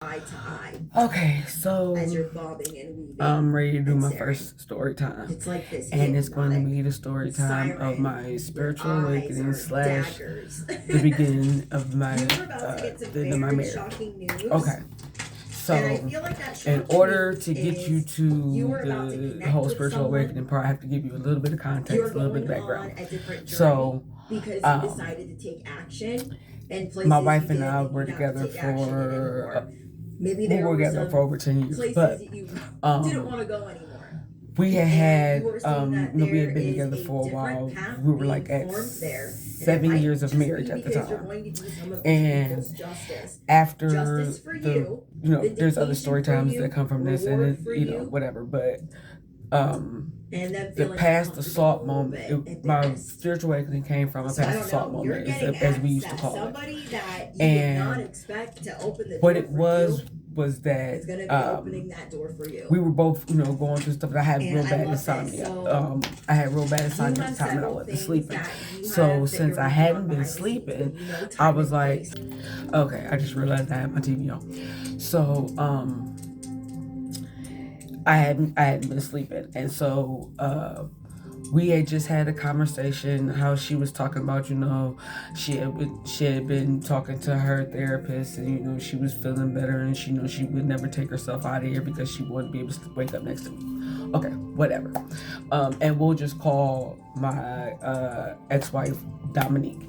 eye to eye Okay, so as you're bobbing and weaving. I'm ready to do and my staring. first story time. It's like this And it's going to hypnotic be the story time of siren. my Your spiritual eyes awakening are slash daggers. the beginning of my You were about to get some the end of my very marriage. shocking news. Okay. And I So feel like that in shocking order news to get is you to you were about to the connect whole with spiritual someone. awakening part, I have to give you a little bit of context, You're a little bit of going background. on a different journey So because you decided to take action and places my wife you and I didn't were think you had to together take action in for anymore. Maybe we there were were together some for over 10 years, places but that you didn't want to go anymore. we And had you were saying that we there had been is together a for a while. different path We were like being at formed there. And it 7 might years of just be marriage at the because you're time. going to do some of these And people's justice. after Justice for you, there's other story vindication times for that come from this, and reward it, for whatever. But and then the feeling past uncomfortable assault a little moment, bit my embarrassed. spiritual awakening came from a So I past don't assault know. You're moment, getting as we used to that call it. somebody that you did not And expect to open the what door it for was you was is that going to be opening that door for you. we were both, going through stuff. I had And real I bad love this. insomnia. So I had real bad you insomnia at have the time, and I several wasn't things sleeping. that you So have that since you're I working hadn't on been behind the scenes, sleeping, but you know I time was and like, place. okay, I just realized I had my TV on. So I hadn't been sleeping, and so we had just had a conversation how she was talking about, she had been talking to her therapist, and she was feeling better, and she would never take herself out of here because she wouldn't be able to wake up next to me. Okay, whatever. And we'll just call my ex-wife Dominique.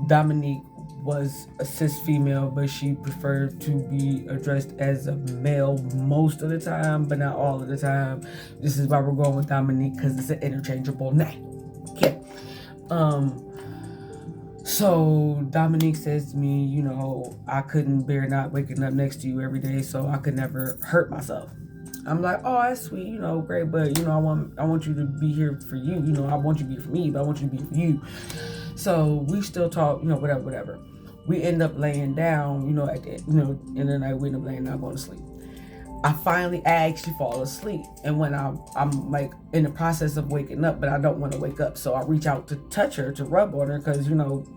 Dominique was a cis female, but she preferred to be addressed as a male most of the time, but not all of the time. This is why we're going with Dominique, because it's an interchangeable name. Okay. So Dominique says to me, I couldn't bear not waking up next to you every day, so I could never hurt myself. I'm like, oh, that's sweet, great, but I want you to be here for you. I want you to be for me, but I want you to be for you. So we still talk, whatever. We end up laying down, at the, in the night we end up laying down, going to sleep. I actually fall asleep, and when I'm like in the process of waking up, but I don't want to wake up, so I reach out to touch her, to rub on her, because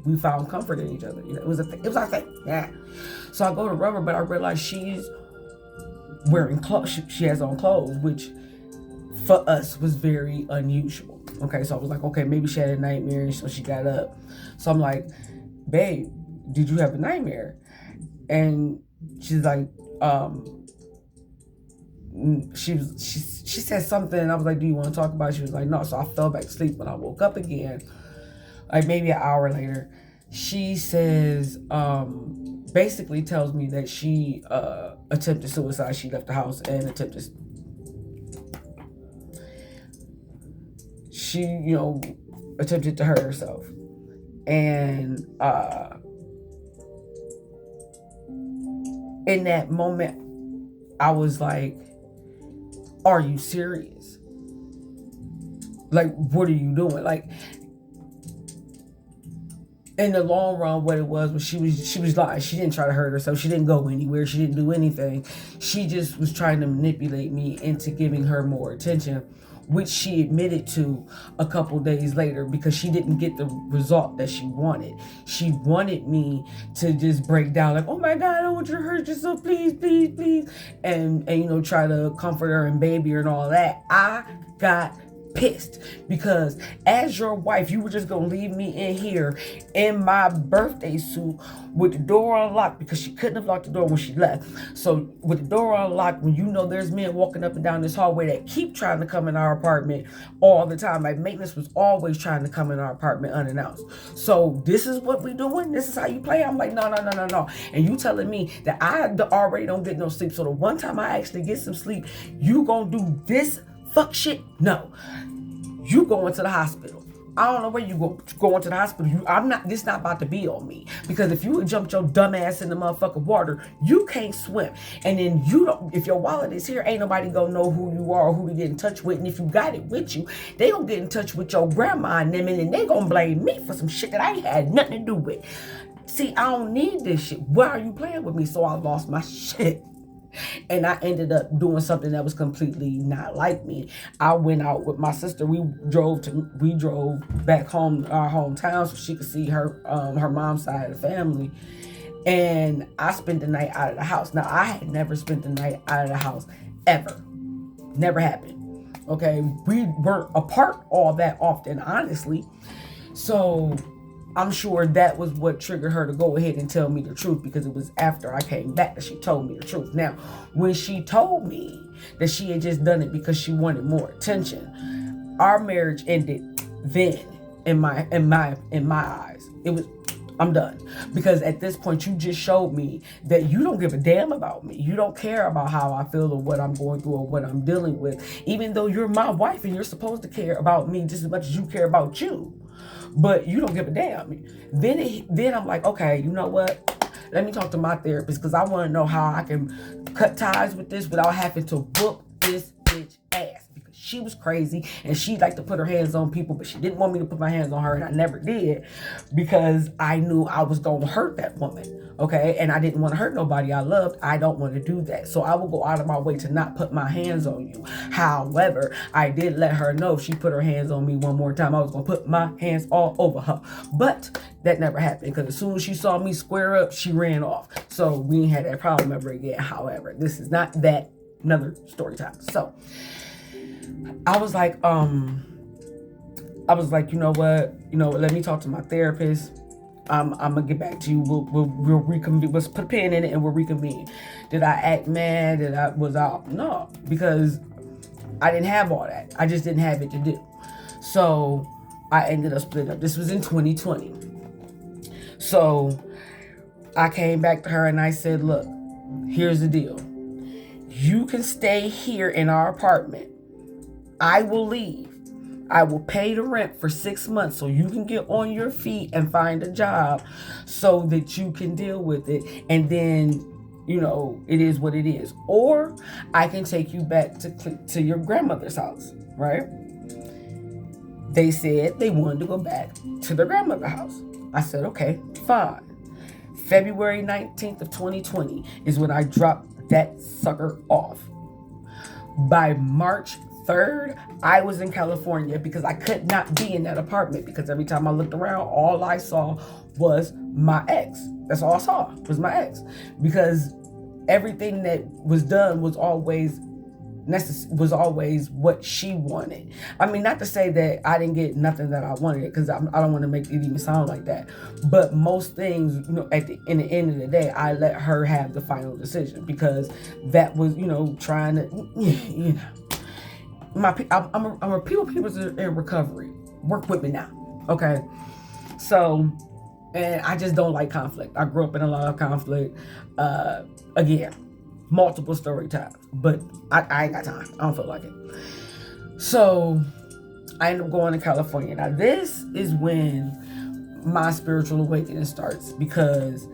we found comfort in each other. It was our thing, yeah. So I go to rub her, but I realize she's wearing clothes. She has on clothes, which for us was very unusual. Okay, so I was like, okay, maybe she had a nightmare, and so she got up. So I'm like, babe, did you have a nightmare? And she's like, she said something, and I was like, do you want to talk about it? She was like, no. So I fell back to sleep. When I woke up again, like maybe an hour later, she says, basically tells me that she attempted suicide. She left the house and attempted to hurt herself. And in that moment, I was like, are you serious? Like, what are you doing? Like, in the long run, what it was she was lying. She didn't try to hurt herself. She didn't go anywhere. She didn't do anything. She just was trying to manipulate me into giving her more attention, which she admitted to a couple days later, because she didn't get the result that she wanted. She wanted me to just break down, like, oh my God, I don't want you to hurt yourself, please, please, please, and try to comfort her and baby her and all that. I got pissed, because as your wife, you were just gonna leave me in here in my birthday suit with the door unlocked, because she couldn't have locked the door when she left. So with the door unlocked, when there's men walking up and down this hallway that keep trying to come in our apartment all the time, like maintenance was always trying to come in our apartment unannounced. So this is what we doing? This is how you play? I'm like, no. And you telling me that I already don't get no sleep, so the one time I actually get some sleep, you gonna do this fuck shit? No. You going to the hospital. I don't know where you going to the hospital. This not about to be on me. Because if you jumped your dumb ass in the motherfucking water, you can't swim. And then if your wallet is here, ain't nobody gonna know who you are or who to get in touch with. And if you got it with you, they gonna get in touch with your grandma and them, and then they gonna blame me for some shit that I ain't had nothing to do with. See, I don't need this shit. Why are you playing with me? So I lost my shit. And I ended up doing something that was completely not like me. I went out with my sister. We drove back home, our hometown, so she could see her mom's side of the family. And I spent the night out of the house. Now, I had never spent the night out of the house ever. Never happened. Okay, we weren't apart all that often, honestly. So I'm sure that was what triggered her to go ahead and tell me the truth, because it was after I came back that she told me the truth. Now, when she told me that she had just done it because she wanted more attention, our marriage ended then. In my eyes, it was, I'm done. Because at this point, you just showed me that you don't give a damn about me. You don't care about how I feel or what I'm going through or what I'm dealing with, even though you're my wife and you're supposed to care about me just as much as you care about you. But you don't give a damn. Then I'm like, okay, you know what? Let me talk to my therapist, because I want to know how I can cut ties with this without having to whoop this bitch ass. Because she was crazy and she liked to put her hands on people, but she didn't want me to put my hands on her, and I never did, because I knew I was going to hurt that woman. Okay, and I didn't want to hurt nobody I loved. I don't want to do that. So I will go out of my way to not put my hands on you. However, I did let her know if she put her hands on me one more time, I was going to put my hands all over her. But that never happened, because as soon as she saw me square up, she ran off. So we ain't had that problem ever again. However, this is not that, another story time. So I was like, you know what? Let me talk to my therapist. I'm gonna get back to you. We'll reconvene. Let's put a pin in it and we'll reconvene. Did I act mad? Was out? No, because I didn't have all that. I just didn't have it to do. So I ended up splitting up. This was in 2020. So I came back to her and I said, look, here's the deal. You can stay here in our apartment. I will leave. I will pay the rent for 6 months so you can get on your feet and find a job so that you can deal with it. And then, it is what it is. Or I can take you back to your grandmother's house, right? They said they wanted to go back to their grandmother's house. I said, okay, fine. February 19th of 2020 is when I dropped that sucker off. By March 3rd, I was in California, because I could not be in that apartment, because every time I looked around, all I saw was my ex. That's all I saw was my ex, because everything that was done was always what she wanted. I mean, not to say that I didn't get nothing that I wanted, because I don't want to make it even sound like that. But most things, in the end of the day, I let her have the final decision, because that was, trying to, I'm a people in recovery. Work with me now, okay? So, and I just don't like conflict. I grew up in a lot of conflict. Again, multiple story times, but I ain't got time. I don't feel like it. So I ended up going to California. Now this is when my spiritual awakening starts, because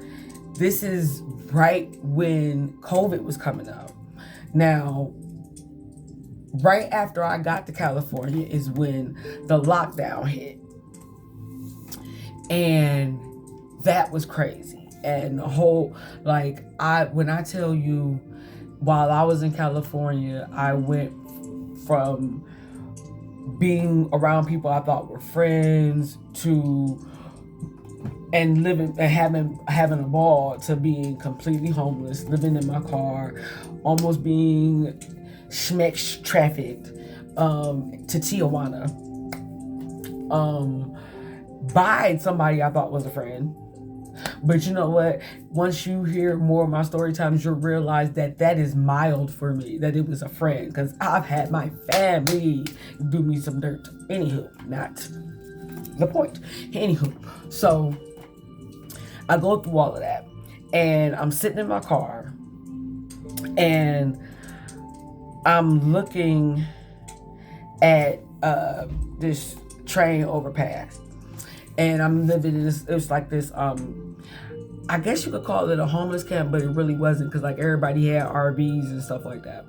this is right when COVID was coming up. Now, right after I got to California is when the lockdown hit. And that was crazy. And the whole, when I tell you, while I was in California, I went from being around people I thought were friends and living and having a ball, to being completely homeless, living in my car, almost being trafficked to Tijuana by somebody I thought was a friend. But you know what? Once you hear more of my story times, you'll realize that is mild for me, that it was a friend, because I've had my family do me some dirt. Anywho, not the point. Anywho, so I go through all of that, and I'm sitting in my car, and I'm looking at this train overpass, and I'm living in this. It was like this. I guess you could call it a homeless camp, but it really wasn't, because everybody had RVs and stuff like that.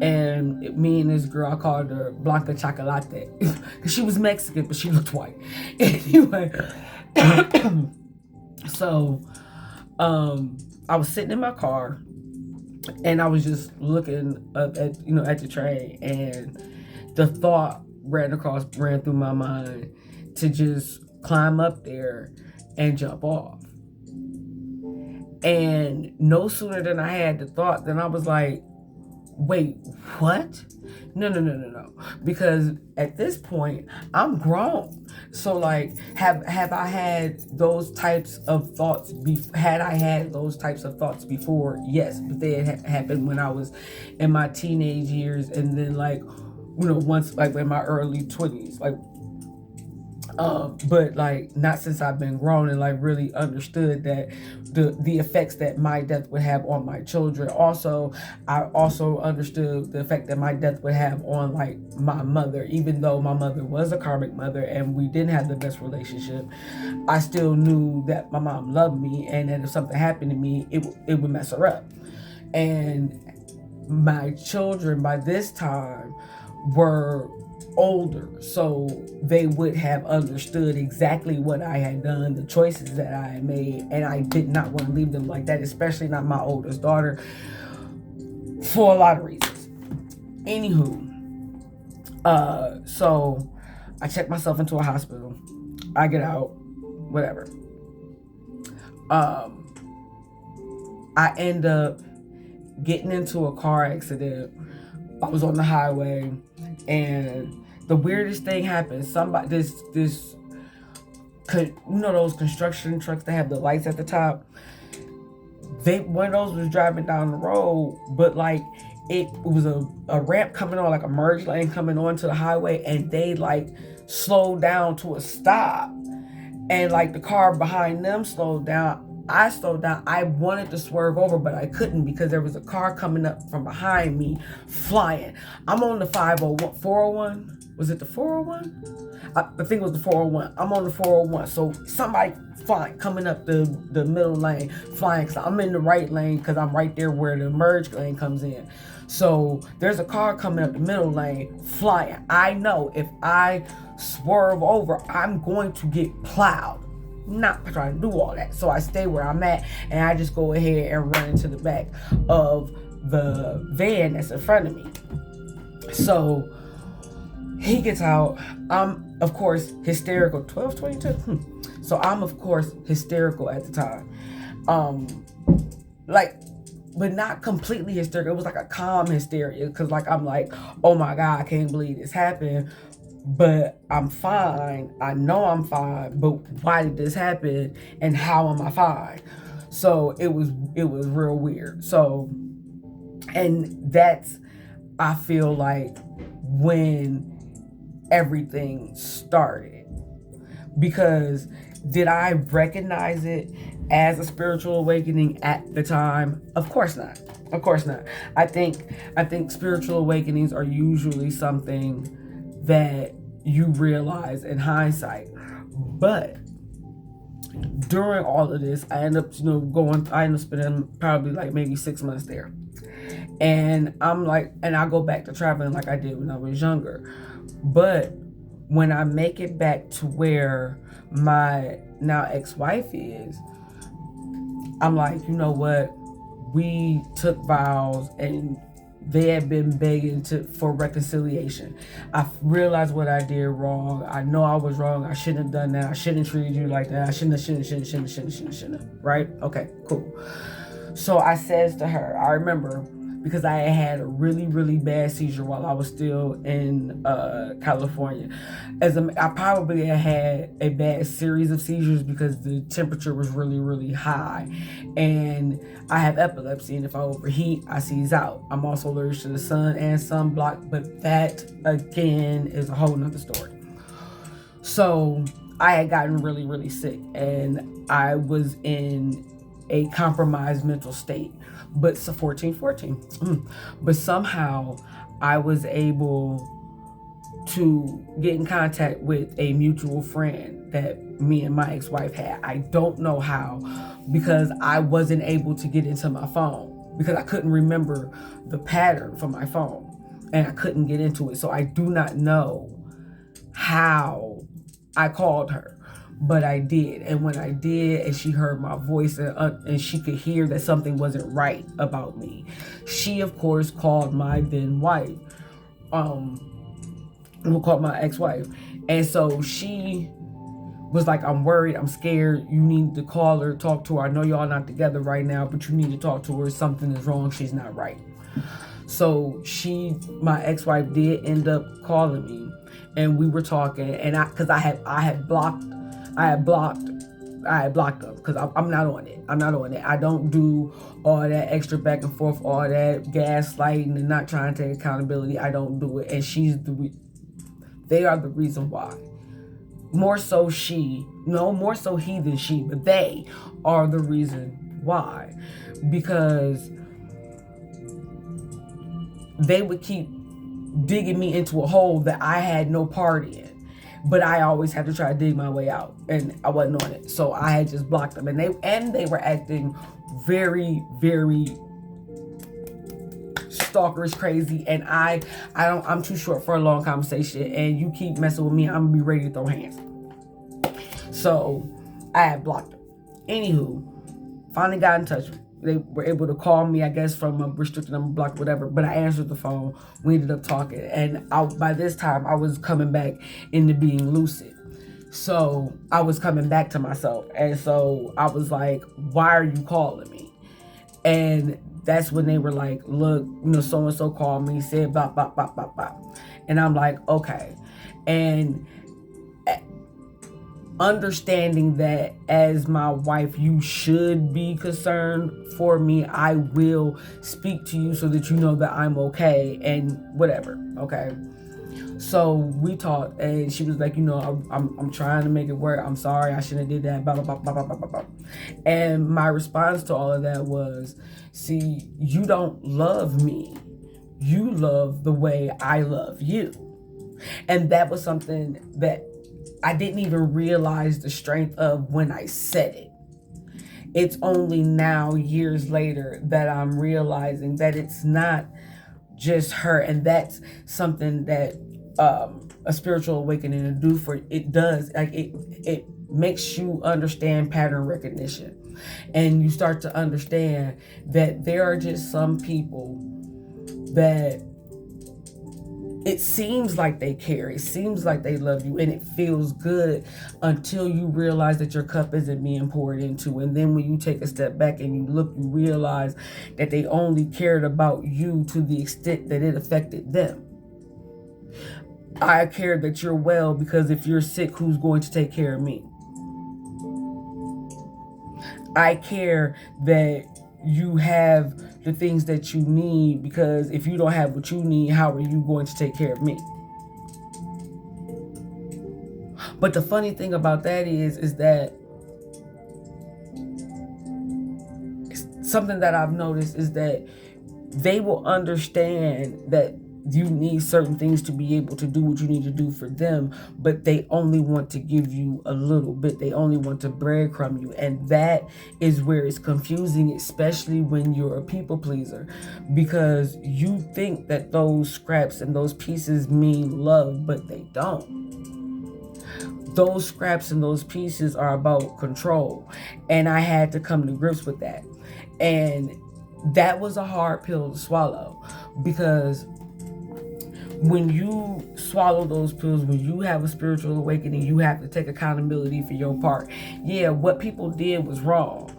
And me and this girl, I called her Blanca Chocolate, because she was Mexican, but she looked white. Anyway, so I was sitting in my car, and I was just looking up at the train, and the thought ran through my mind to just climb up there and jump off. And no sooner than I had the thought, then I was like, wait, what? No. Because at this point, I'm grown. So like, have I had those types of thoughts? Had I had those types of thoughts before? Yes, but they had happened when I was in my teenage years, and then like, once like in my early 20s, like. But like not since I've been grown and like really understood that the effects that my death would have on my children. Also, I also understood the effect that my death would have on like my mother. Even though my mother was a karmic mother and we didn't have the best relationship, I still knew that my mom loved me, and that if something happened to me, it would mess her up. And my children by this time were older, so they would have understood exactly what I had done, the choices that I had made, and I did not want to leave them like that, especially not my oldest daughter, for a lot of reasons. Anywho, so I checked myself into a hospital. I get out, whatever. I end up getting into a car accident. I was on the highway, and the weirdest thing happened. Somebody, this, those construction trucks that have the lights at the top. One of those was driving down the road, but like it was a ramp coming on, like a merge lane coming onto the highway, and they like slowed down to a stop, and like the car behind them slowed down. I slowed down. I wanted to swerve over, but I couldn't because there was a car coming up from behind me, flying. I'm on the 401. Was it the 401? I think it was the 401. I'm on the 401. So somebody flying, coming up the middle lane, flying. So I'm in the right lane because I'm right there where the merge lane comes in. So there's a car coming up the middle lane, flying. I know if I swerve over, I'm going to get plowed. Not trying to do all that. So I stay where I'm at, and I just go ahead and run into the back of the van that's in front of me. So he gets out. I'm, of course, hysterical. 12:22. So I'm, of course, hysterical at the time. But not completely hysterical. It was like a calm hysteria, because like I'm like, oh my God, I can't believe this happened. But I'm fine. I know I'm fine. But why did this happen? And how am I fine? So it was real weird. So, and that's, I feel like, when everything started. Because did I recognize it as a spiritual awakening at the time? Of course not. Of course not. I think spiritual awakenings are usually something that you realize in hindsight. But during all of this, I end up spending probably like maybe 6 months there. And I'm like, and I go back to traveling like I did when I was younger. But when I make it back to where my now ex-wife is, I'm like, you know what? We took vows, and they had been begging for reconciliation. I realized what I did wrong. I know I was wrong. I shouldn't have done that. I shouldn't have treated you like that. I shouldn't have. Right? Okay, cool. So I says to her, I remember, because I had a really, really bad seizure while I was still in California. I probably had a bad series of seizures because the temperature was really, really high. And I have epilepsy, and if I overheat, I seize out. I'm also allergic to the sun and sunblock, but that, again, is a whole nother story. So I had gotten really, really sick, and I was in a compromised mental state. But 14. But somehow I was able to get in contact with a mutual friend that me and my ex-wife had. I don't know how, because I wasn't able to get into my phone because I couldn't remember the pattern for my phone, and I couldn't get into it. So I do not know how I called her. But I did, and when I did, and she heard my voice, and she could hear that something wasn't right about me, she, of course, called my then wife, we'll call my ex-wife, and so she was like, I'm worried, I'm scared, you need to call her, talk to her. I know y'all not together right now, but you need to talk to her. Something is wrong, she's not right. So my ex-wife did end up calling me, and we were talking, and I had blocked them because I'm not on it. I don't do all that extra back and forth, all that gaslighting and not trying to take accountability. I don't do it, and they are the reason why. More so he than she, but they are the reason why. Because they would keep digging me into a hole that I had no part in. But I always had to try to dig my way out, and I wasn't on it. So I had just blocked them, and they were acting very, very stalkerish, crazy, and I'm too short for a long conversation, and you keep messing with me, I'm gonna be ready to throw hands. So I had blocked them. Anywho, finally got in touch. They were able to call me, I guess, from a restricted number, block, whatever. But I answered the phone. We ended up talking, and by this time I was coming back into being lucid. So I was coming back to myself, and so I was like, "Why are you calling me?" And that's when they were like, "Look, so and so called me, said blah blah blah blah blah," and I'm like, "Okay," and understanding that as my wife, you should be concerned for me. I will speak to you so that you know that I'm okay and whatever. Okay. So we talked, and she was like, I'm trying to make it work. I'm sorry, I shouldn't have did that. Blah, blah, blah, blah, blah, blah, blah. And my response to all of that was, see, you don't love me. You love the way I love you. And that was something that I didn't even realize the strength of when I said it. It's only now, years later, that I'm realizing that it's not just her. And that's something that a spiritual awakening to do for it does. Like it makes you understand pattern recognition. And you start to understand that there are just some people that it seems like they care. It seems like they love you, and it feels good until you realize that your cup isn't being poured into. And then when you take a step back and you look, you realize that they only cared about you to the extent that it affected them. I care that you're well because if you're sick, who's going to take care of me? I care that you have the things that you need, because if you don't have what you need, how are you going to take care of me? But the funny thing about that is that something that I've noticed is that they will understand that you need certain things to be able to do what you need to do for them, but they only want to give you a little bit. They only want to breadcrumb you. And that is where it's confusing, especially when you're a people pleaser, because you think that those scraps and those pieces mean love, but they don't. Those scraps and those pieces are about control. And I had to come to grips with that. And that was a hard pill to swallow, because when you swallow those pills, when you have a spiritual awakening, you have to take accountability for your part. Yeah, what people did was wrong,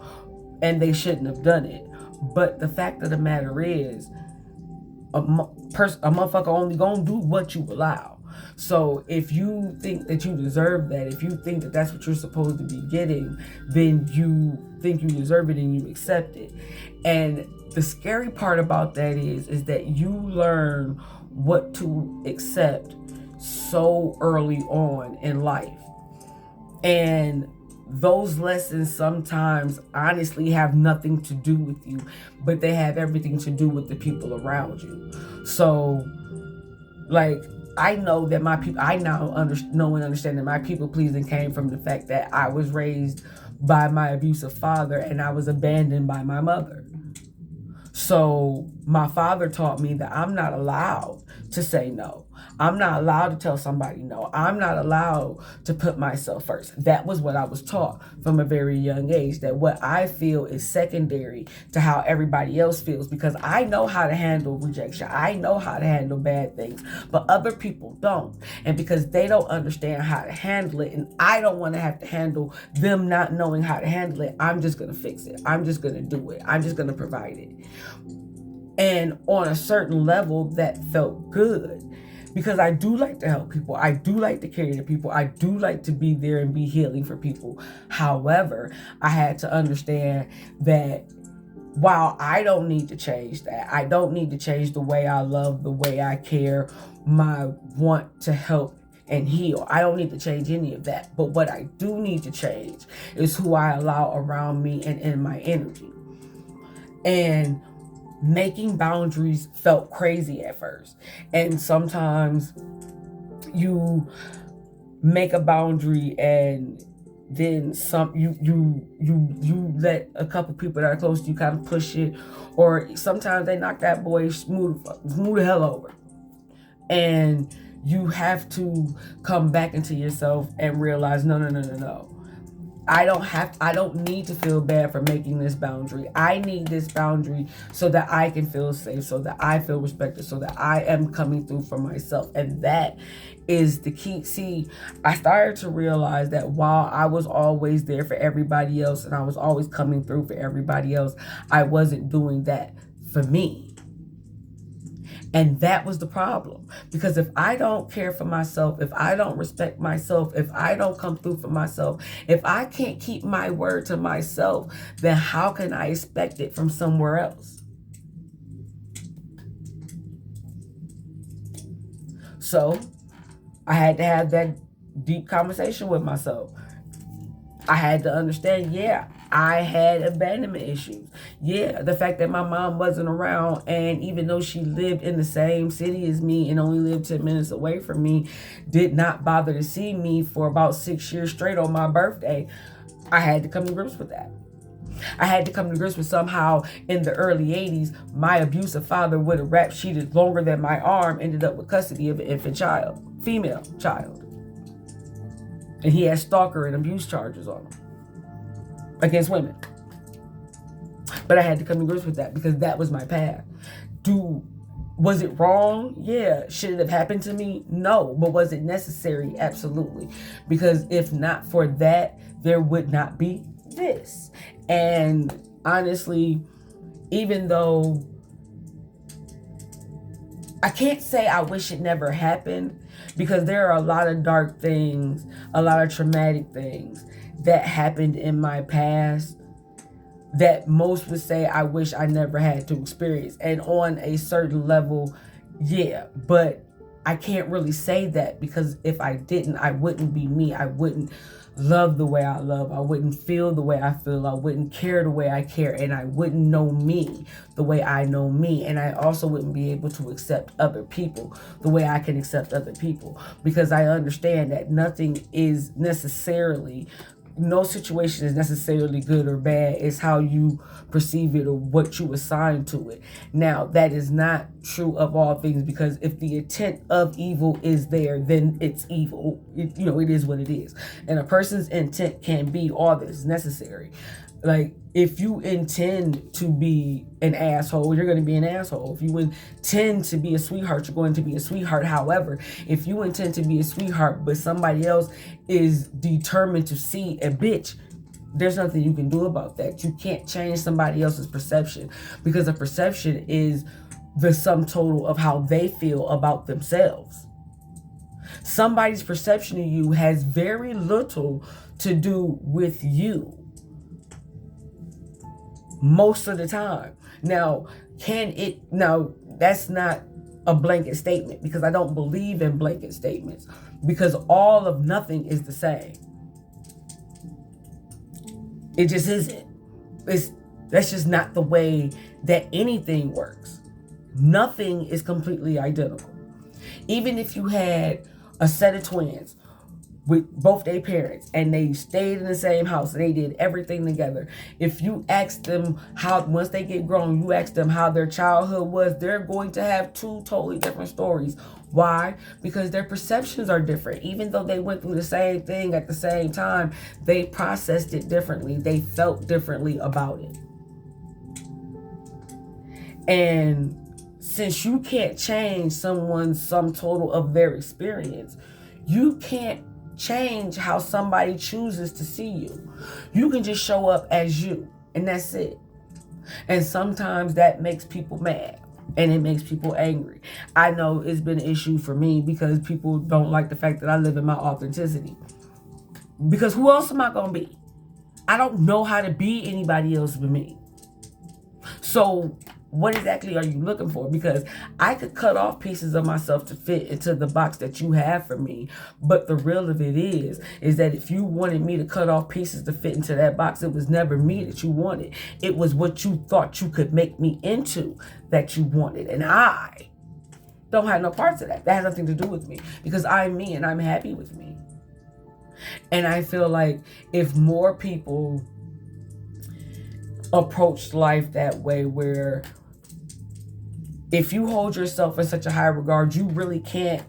and they shouldn't have done it. But the fact of the matter is, a motherfucker only gonna do what you allow. So if you think that you deserve that, if you think that that's what you're supposed to be getting, then you think you deserve it and you accept it. And the scary part about that is that you learn what to accept so early on in life. And those lessons sometimes honestly have nothing to do with you, but they have everything to do with the people around you. So, like, I know that I now know and understand that my people pleasing came from the fact that I was raised by my abusive father and I was abandoned by my mother. So my father taught me that I'm not allowed to say no. I'm not allowed to tell somebody no. I'm not allowed to put myself first. That was what I was taught from a very young age, that what I feel is secondary to how everybody else feels, because I know how to handle rejection. I know how to handle bad things, but other people don't. And because they don't understand how to handle it, and I don't want to have to handle them not knowing how to handle it, I'm just going to fix it. I'm just going to do it. I'm just going to provide it. And on a certain level, that felt good, because I do like to help people. I do like to care to people. I do like to be there and be healing for people. However, I had to understand that while I don't need to change that, I don't need to change the way I love, the way I care, my want to help and heal. I don't need to change any of that. But what I do need to change is who I allow around me and in my energy. And making boundaries felt crazy at first. And sometimes you make a boundary and then you let a couple people that are close to you kind of push it, or sometimes they knock that boy smooth the hell over. And you have to come back into yourself and realize, no. I don't need to feel bad for making this boundary. I need this boundary so that I can feel safe, so that I feel respected, so that I am coming through for myself. And that is the key. See, I started to realize that while I was always there for everybody else and I was always coming through for everybody else, I wasn't doing that for me. And that was the problem. Because if I don't care for myself, if I don't respect myself, if I don't come through for myself, if I can't keep my word to myself, then how can I expect it from somewhere else? So I had to have that deep conversation with myself. I had to understand, I had abandonment issues. The fact that my mom wasn't around, and even though she lived in the same city as me and only lived 10 minutes away from me, did not bother to see me for about 6 years straight on my birthday. I had to come to grips with that. I had to come to grips with somehow in the early 80s, my abusive father would have rap sheeted longer than my arm, ended up with custody of an infant child, female child. And he had stalker and abuse charges on him against women. But I had to come to grips with that because that was my path. Was it wrong? Yeah. Should it have happened to me? No. But was it necessary? Absolutely. Because if not for that, there would not be this. And honestly, even though I can't say I wish it never happened, because there are a lot of dark things, a lot of traumatic things that happened in my past that most would say I wish I never had to experience. And on a certain level, but I can't really say that, because if I didn't, I wouldn't be me. I wouldn't love the way I love. I wouldn't feel the way I feel. I wouldn't care the way I care. And I wouldn't know me the way I know me. And I also wouldn't be able to accept other people the way I can accept other people, because I understand that no situation is necessarily good or bad. It's how you perceive it or what you assign to it. Now, that is not true of all things, because if the intent of evil is there, then it's evil. It is what it is. And a person's intent can be all that is necessary. Like, if you intend to be an asshole, you're going to be an asshole. If you intend to be a sweetheart, you're going to be a sweetheart. However, if you intend to be a sweetheart, but somebody else is determined to see a bitch, there's nothing you can do about that. You can't change somebody else's perception, because a perception is the sum total of how they feel about themselves. Somebody's perception of you has very little to do with you. Most of the time. Now, that's not a blanket statement, because I don't believe in blanket statements, because all of nothing is the same. It just isn't. That's just not the way that anything works. Nothing is completely identical. Even if you had a set of twins, with both their parents, and they stayed in the same house and they did everything together. If you ask them how, once they get grown, you ask them how their childhood was, they're going to have two totally different stories. Why? Because their perceptions are different. Even though they went through the same thing at the same time, they processed it differently. They felt differently about it. And since you can't change someone's sum total of their experience, you can't change how somebody chooses to see you. You can just show up as you, and that's it. And sometimes that makes people mad and it makes people angry. I know it's been an issue for me because people don't like the fact that I live in my authenticity. Because who else am I going to be? I don't know how to be anybody else but me. So what exactly are you looking for? Because I could cut off pieces of myself to fit into the box that you have for me. But the real of it is that if you wanted me to cut off pieces to fit into that box, it was never me that you wanted. It was what you thought you could make me into that you wanted. And I don't have no parts of that. That has nothing to do with me because I'm me and I'm happy with me. And I feel like if more people approached life that way, where if you hold yourself in such a high regard, you really can't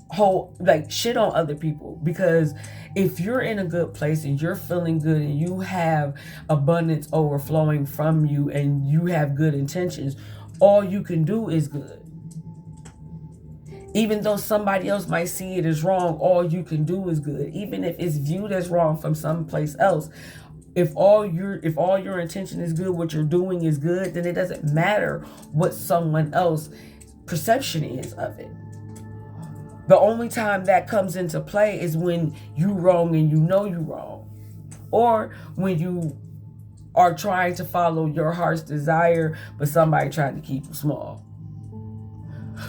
hold like shit on other people. Because if you're in a good place and you're feeling good and you have abundance overflowing from you and you have good intentions, all you can do is good. Even though somebody else might see it as wrong, all you can do is good. Even if it's viewed as wrong from someplace else, if all your intention is good, what you're doing is good, then it doesn't matter what someone else's perception is of it. The only time that comes into play is when you wrong and you know you wrong, or when you are trying to follow your heart's desire, but somebody trying to keep you small.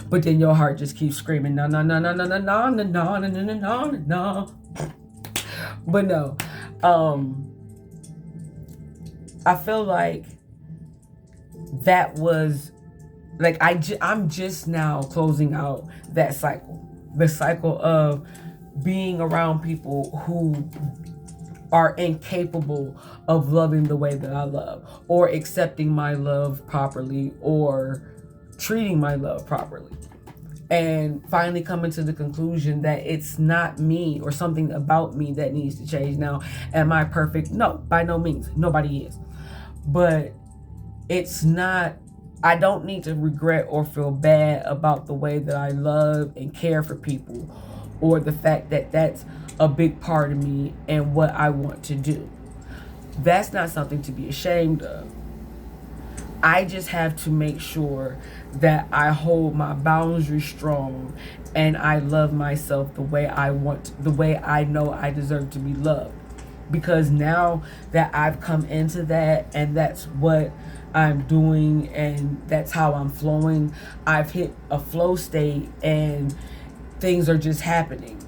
But then your heart just keeps screaming, no, no, no, no, no, no, no, no, no, no, no, no, no. But no, I feel like that was like I'm just now closing out that cycle. The cycle of being around people who are incapable of loving the way that I love, or accepting my love properly, or treating my love properly. And finally coming to the conclusion that it's not me or something about me that needs to change. Now, am I perfect? No, by no means. Nobody is. But it's not, I don't need to regret or feel bad about the way that I love and care for people, or the fact that that's a big part of me and what I want to do. That's not something to be ashamed of. I just have to make sure that I hold my boundaries strong and I love myself the way I want, the way I know I deserve to be loved. Because now that I've come into that and that's what I'm doing and that's how I'm flowing, I've hit a flow state and things are just happening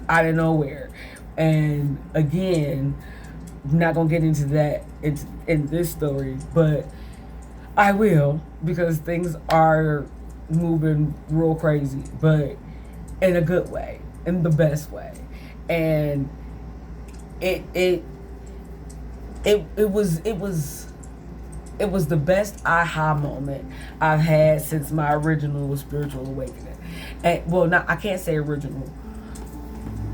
out of nowhere. And again, I'm not going to get into that in this story, but I will, because things are moving real crazy, but in a good way, in the best way. And it was the best aha moment I've had since my original spiritual awakening. And I can't say original.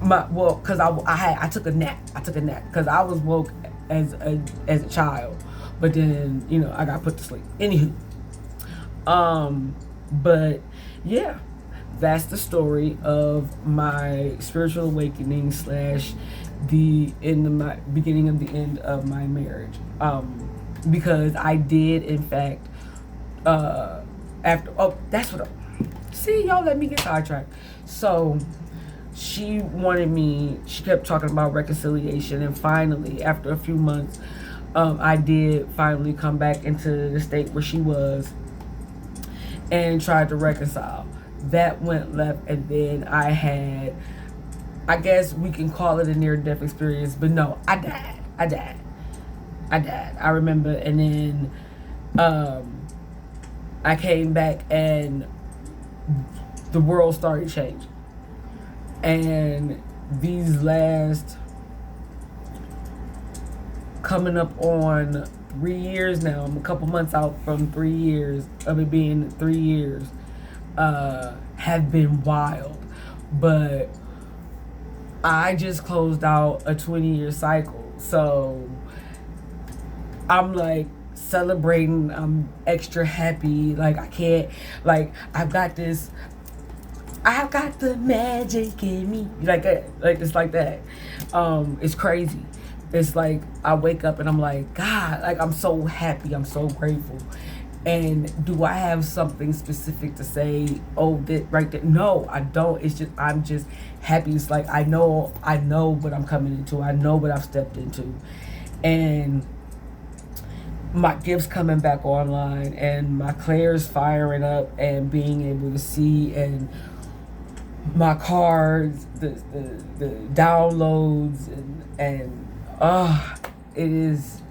Because I took a nap because I was woke as a child. But then, I got put to sleep. Anywho. But yeah, that's the story of my spiritual awakening / the beginning of the end of my marriage. Because I did, in fact, see, y'all let me get sidetracked. So she kept talking about reconciliation, and finally, after a few months, I did finally come back into the state where she was and tried to reconcile. That went left, and then I had, I guess we can call it a near-death experience, but no, I died. I remember, and then I came back and the world started changing. And these last, coming up on 3 years now, I'm a couple months out from 3 years of it being 3 years, have been wild. But I just closed out a 20-year cycle. So I'm like celebrating. I'm extra happy. Like, I can't, like, I've got the magic in me. Like it's like that. It's crazy. It's like I wake up and I'm like, God, like, I'm so happy. I'm so grateful. And do I have something specific to say? Oh, that right there? No, I don't. It's just, I'm just happy. It's like I know what I'm coming into. I know what I've stepped into, and my gifts coming back online, and my Claire's firing up, and being able to see, and my cards, the downloads, and it is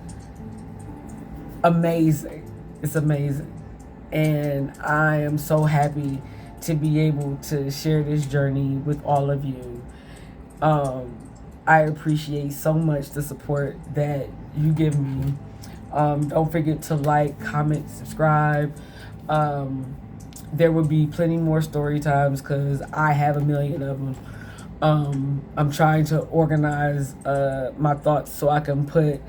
amazing. It's amazing. And I am so happy to be able to share this journey with all of you. I appreciate so much the support that you give me. Don't forget to like, comment, subscribe. There will be plenty more story times because I have a million of them. I'm trying to organize my thoughts so I can put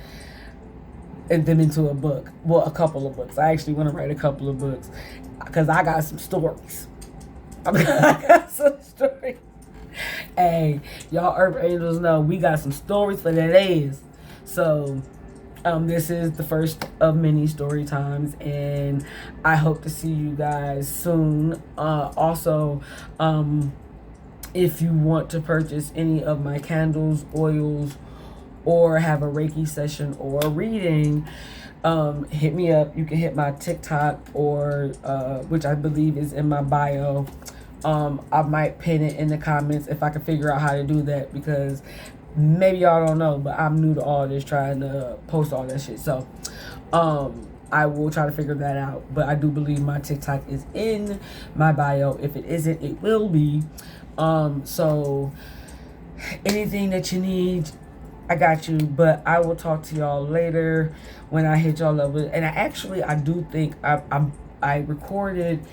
them into a book. Well, a couple of books. I actually want to write a couple of books because I got some stories. I got some stories. Hey, y'all Earth Angels know we got some stories for that ass. So this is the first of many story times, and I hope to see you guys soon. Also, if you want to purchase any of my candles, oils, or have a Reiki session or a reading, hit me up. You can hit my TikTok, or which I believe is in my bio. I might pin it in the comments if I can figure out how to do that, because maybe y'all don't know, but I'm new to all this, trying to post all that shit. So I will try to figure that out. But I do believe my TikTok is in my bio. If it isn't, it will be. So anything that you need, I got you. But I will talk to y'all later when I hit y'all up with. And I do think I recorded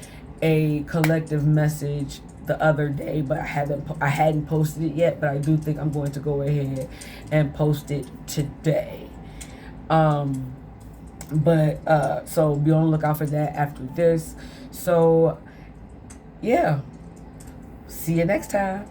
a collective message the other day, but I hadn't posted it yet. But I do think I'm going to go ahead and post it today. So be on the lookout for that after this. So yeah, see you next time.